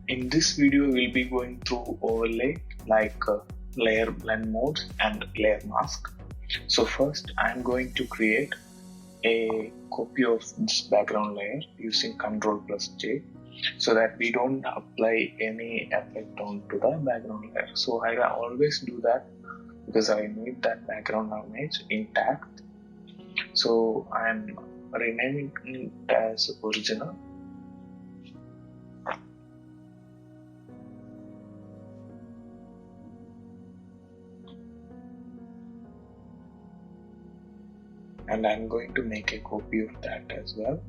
In this video, we'll be going through overlay like layer blend modes and layer mask. So first, I'm going to create a copy of this background layer using Ctrl+J so that we don't apply any effect onto the background layer. So I always do that because I need that background image intact. So I'm renaming it as original. And I'm going to make a copy of that as well.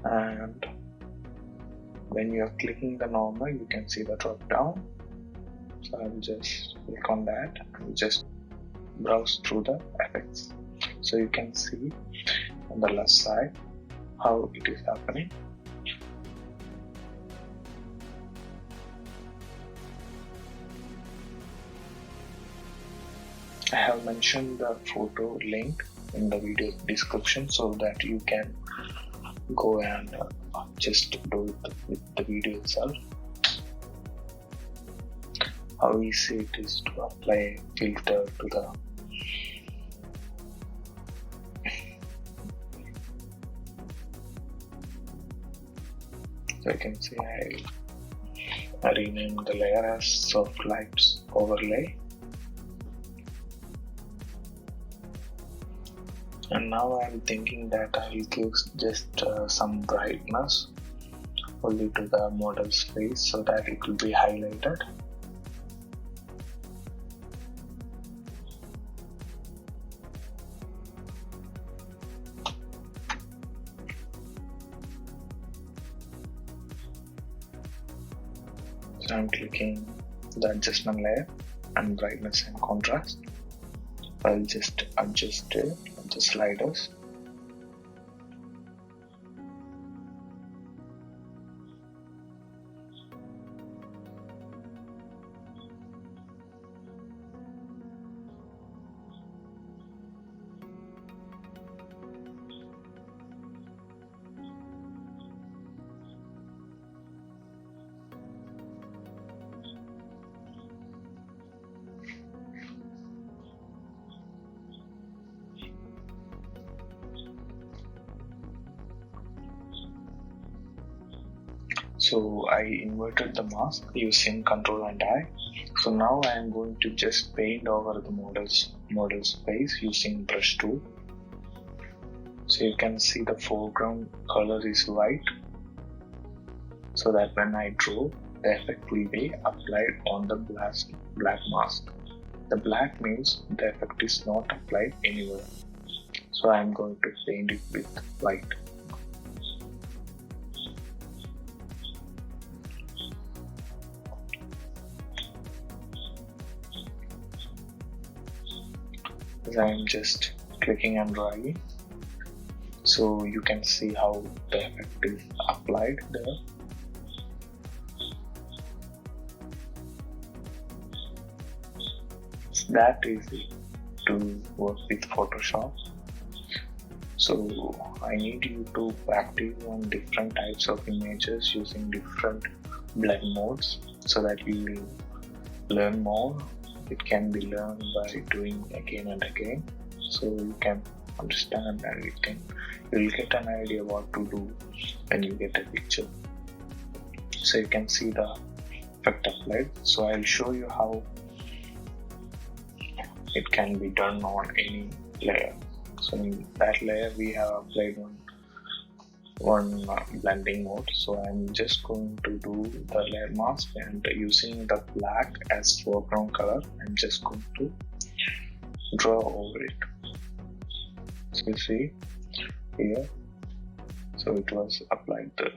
And when you are clicking the normal, you can see the drop down. So I'll just click on that and just browse through the effects. So you can see on the left side how it is happening. I have mentioned the photo link in the video description so that you can go and just do it with the video itself. How easy it is to apply filter to the so you can see I renamed the layer as soft lights overlay. And now I'm thinking that I'll give just some brightness only to the model's face so that it will be highlighted. So I'm clicking the adjustment layer and brightness and contrast. I'll just adjust the sliders. So I inverted the mask using Ctrl and I. So now I am going to just paint over the model's face using brush tool. So you can see the foreground color is white, so that when I draw, the effect will be applied on the black mask. The black means the effect is not applied anywhere. So I am going to paint it with white. I am just clicking and dragging, so you can see how the effect is applied there. It's that easy to work with Photoshop. So I need you to practice on different types of images using different blend modes so that you will learn more. It can be learned by doing again and again, so you can understand and you'll get an idea what to do when you get a picture. So you can see the effect applied. So I'll show you how it can be done on any layer. So in that layer we have applied one blending mode. So I'm just going to do the layer mask and using the black as foreground color, I'm just going to draw over it. So you see here, so it was applied there.